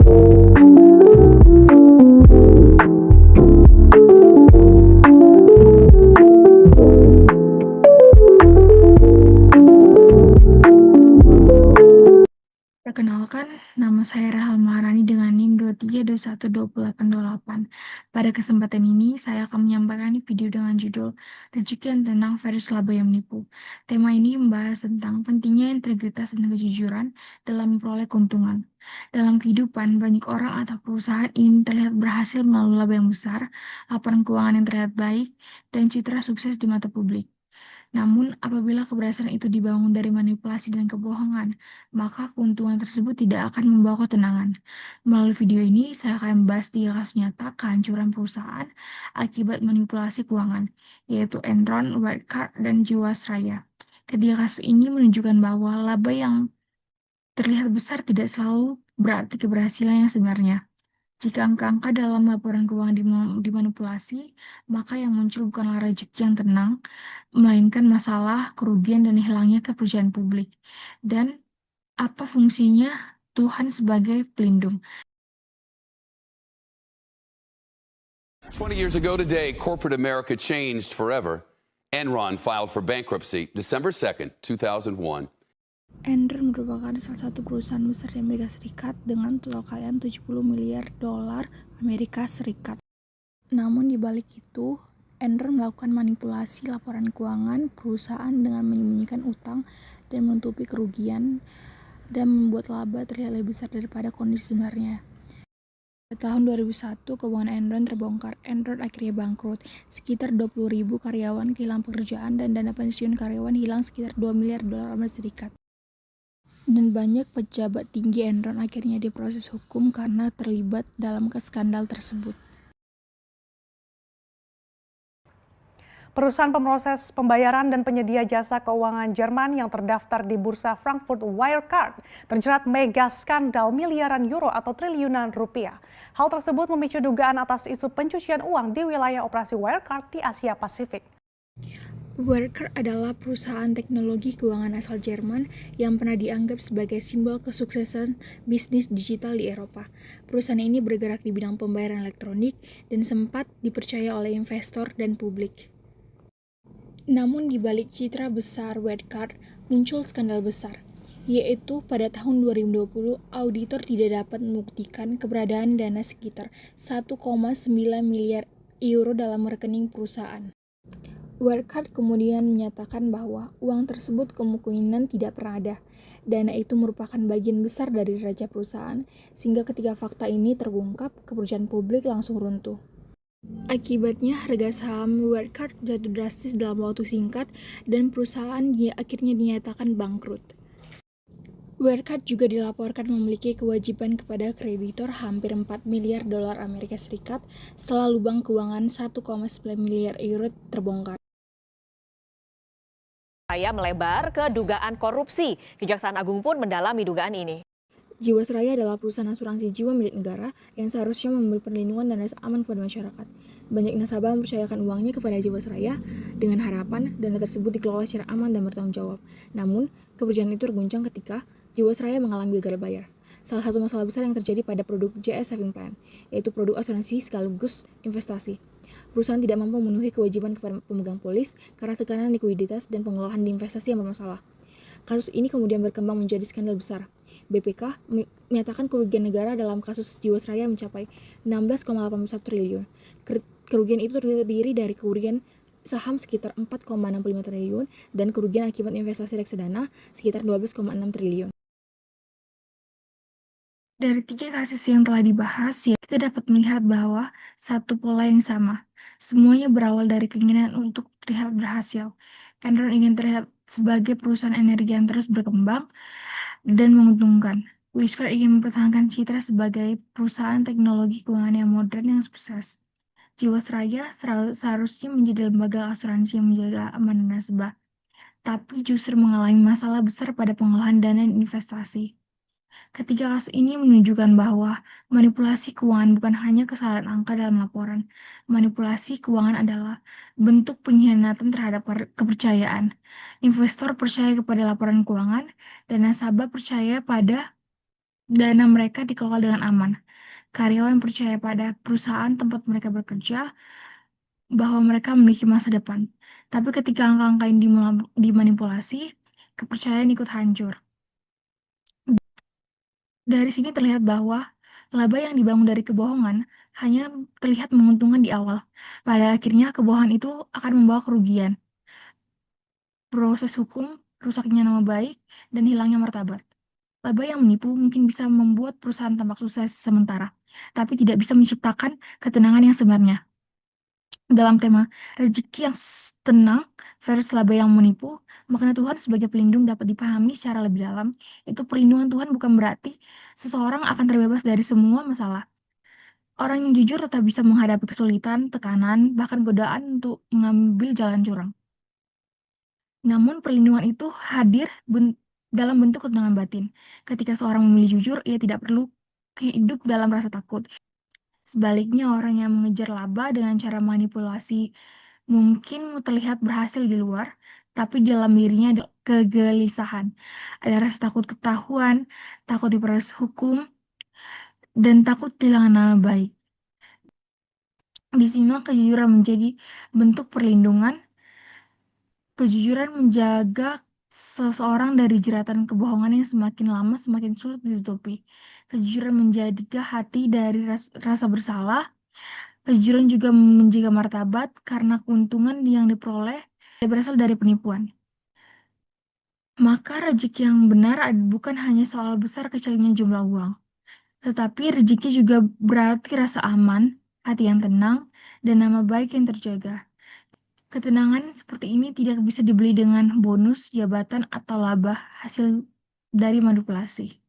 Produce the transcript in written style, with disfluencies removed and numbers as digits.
Perkenalkan, nama saya Rahel Maharani dengan NIM 23212828. Pada kesempatan ini, saya akan menyampaikan video dengan judul Rezeki tentang virus laba yang menipu. Tema ini membahas tentang pentingnya integritas dan kejujuran dalam memperoleh keuntungan. Dalam kehidupan, banyak orang atau perusahaan ingin terlihat berhasil melalui laba yang besar, laporan keuangan yang terlihat baik, dan citra sukses di mata publik. Namun, apabila keberhasilan itu dibangun dari manipulasi dan kebohongan, maka keuntungan tersebut tidak akan membawa ketenangan. Melalui video ini, saya akan membahas 3 kasus nyata kehancuran perusahaan akibat manipulasi keuangan, yaitu Enron, Wirecard, dan Jiwasraya. Ketiga kasus ini menunjukkan bahwa laba yang terlihat besar tidak selalu berarti keberhasilan yang sebenarnya. Jika angka-angka dalam laporan keuangan dimanipulasi, maka yang muncul bukanlah rezeki yang tenang, melainkan masalah, kerugian, dan hilangnya kepercayaan publik. Dan apa fungsinya Tuhan sebagai pelindung? 20 years ago today, corporate America changed forever. Enron filed for bankruptcy December 2nd, 2001. Enron merupakan salah satu perusahaan besar di Amerika Serikat dengan total kekayaan 70 miliar dolar Amerika Serikat. Namun di balik itu, Enron melakukan manipulasi laporan keuangan perusahaan dengan menyembunyikan utang dan menutupi kerugian dan membuat laba terlihat lebih besar daripada kondisi sebenarnya. Pada tahun 2001, keuangan Enron terbongkar. Enron akhirnya bangkrut. Sekitar 20.000 karyawan kehilangan pekerjaan dan dana pensiun karyawan hilang sekitar 2 miliar dolar Amerika Serikat. Dan banyak pejabat tinggi Enron akhirnya diproses hukum karena terlibat dalam skandal tersebut. Perusahaan pemroses pembayaran dan penyedia jasa keuangan Jerman yang terdaftar di Bursa Frankfurt Wirecard terjerat mega skandal miliaran euro atau triliunan rupiah. Hal tersebut memicu dugaan atas isu pencucian uang di wilayah operasi Wirecard di Asia Pasifik. Wirecard adalah perusahaan teknologi keuangan asal Jerman yang pernah dianggap sebagai simbol kesuksesan bisnis digital di Eropa. Perusahaan ini bergerak di bidang pembayaran elektronik dan sempat dipercaya oleh investor dan publik. Namun di balik citra besar Wirecard muncul skandal besar, yaitu pada tahun 2020 auditor tidak dapat membuktikan keberadaan dana sekitar 1,9 miliar euro dalam rekening perusahaan. Wirecard kemudian menyatakan bahwa uang tersebut kemungkinan tidak pernah ada. Dana itu merupakan bagian besar dari raja perusahaan, sehingga ketika fakta ini terungkap, kepercayaan publik langsung runtuh. Akibatnya, harga saham Wirecard jatuh drastis dalam waktu singkat dan perusahaan akhirnya dinyatakan bangkrut. Wirecard juga dilaporkan memiliki kewajiban kepada kreditor hampir 4 miliar dolar Amerika Serikat setelah lubang keuangan 1,9 miliar euro terbongkar. Saya melebar ke dugaan korupsi. Kejaksaan Agung pun mendalami dugaan ini. Jiwasraya adalah perusahaan asuransi jiwa milik negara yang seharusnya memberi perlindungan dan rasa aman kepada masyarakat. Banyak nasabah mempercayakan uangnya kepada Jiwasraya dengan harapan dana tersebut dikelola secara aman dan bertanggung jawab. Namun, kepercayaan itu terguncang ketika Jiwasraya mengalami gagal bayar. Salah satu masalah besar yang terjadi pada produk JS Saving Plan, yaitu produk asuransi sekaligus investasi. Perusahaan tidak mampu memenuhi kewajiban kepada pemegang polis karena tekanan likuiditas dan pengelolaan di investasi yang bermasalah. Kasus ini kemudian berkembang menjadi skandal besar. BPK menyatakan kerugian negara dalam kasus Jiwasraya mencapai 16,81 triliun. Kerugian itu terdiri dari kerugian saham sekitar 4,65 triliun dan kerugian akibat investasi reksadana sekitar 12,6 triliun. Dari 3 kasus yang telah dibahas, kita dapat melihat bahwa satu pola yang sama. Semuanya berawal dari keinginan untuk terlihat berhasil. Enron ingin terlihat sebagai perusahaan energi yang terus berkembang dan menguntungkan. Wirecard ingin mempertahankan citra sebagai perusahaan teknologi keuangan yang modern yang sukses. Jiwasraya seharusnya menjadi lembaga asuransi yang menjaga amanah nasabah, tapi justru mengalami masalah besar pada pengolahan dana dan investasi. Ketiga kasus ini menunjukkan bahwa manipulasi keuangan bukan hanya kesalahan angka dalam laporan. Manipulasi keuangan adalah bentuk pengkhianatan terhadap kepercayaan. Investor percaya kepada laporan keuangan dan nasabah percaya pada dana mereka dikelola dengan aman. Karyawan percaya pada perusahaan tempat mereka bekerja bahwa mereka memiliki masa depan. Tapi ketika angka-angka ini dimanipulasi, kepercayaan ikut hancur. Dari sini terlihat bahwa laba yang dibangun dari kebohongan hanya terlihat menguntungkan di awal. Pada akhirnya, kebohongan itu akan membawa kerugian, proses hukum, rusaknya nama baik, dan hilangnya martabat. Laba yang menipu mungkin bisa membuat perusahaan tampak sukses sementara, tapi tidak bisa menciptakan ketenangan yang sebenarnya. Dalam tema rezeki yang tenang versus laba yang menipu, makna Tuhan sebagai pelindung dapat dipahami secara lebih dalam. Itu perlindungan Tuhan bukan berarti seseorang akan terbebas dari semua masalah. Orang yang jujur tetap bisa menghadapi kesulitan, tekanan, bahkan godaan untuk mengambil jalan curang. Namun perlindungan itu hadir dalam bentuk ketenangan batin. Ketika seorang memilih jujur, ia tidak perlu hidup dalam rasa takut. Sebaliknya, orang yang mengejar laba dengan cara manipulasi mungkin terlihat berhasil di luar, tapi di dalam dirinya ada kegelisahan. Ada rasa takut ketahuan, takut diproses hukum, dan takut kehilangan nama baik. Di sini kejujuran menjadi bentuk perlindungan. Kejujuran menjaga seseorang dari jeratan kebohongan yang semakin lama semakin sulit ditutupi. Kejujuran menjaga hati dari rasa bersalah. Kejujuran juga menjaga martabat karena keuntungan yang diperoleh berasal dari penipuan. Maka rezeki yang benar bukan hanya soal besar kecilnya jumlah uang, tetapi rezeki juga berarti rasa aman, hati yang tenang, dan nama baik yang terjaga. Ketenangan seperti ini tidak bisa dibeli dengan bonus, jabatan, atau laba hasil dari manipulasi.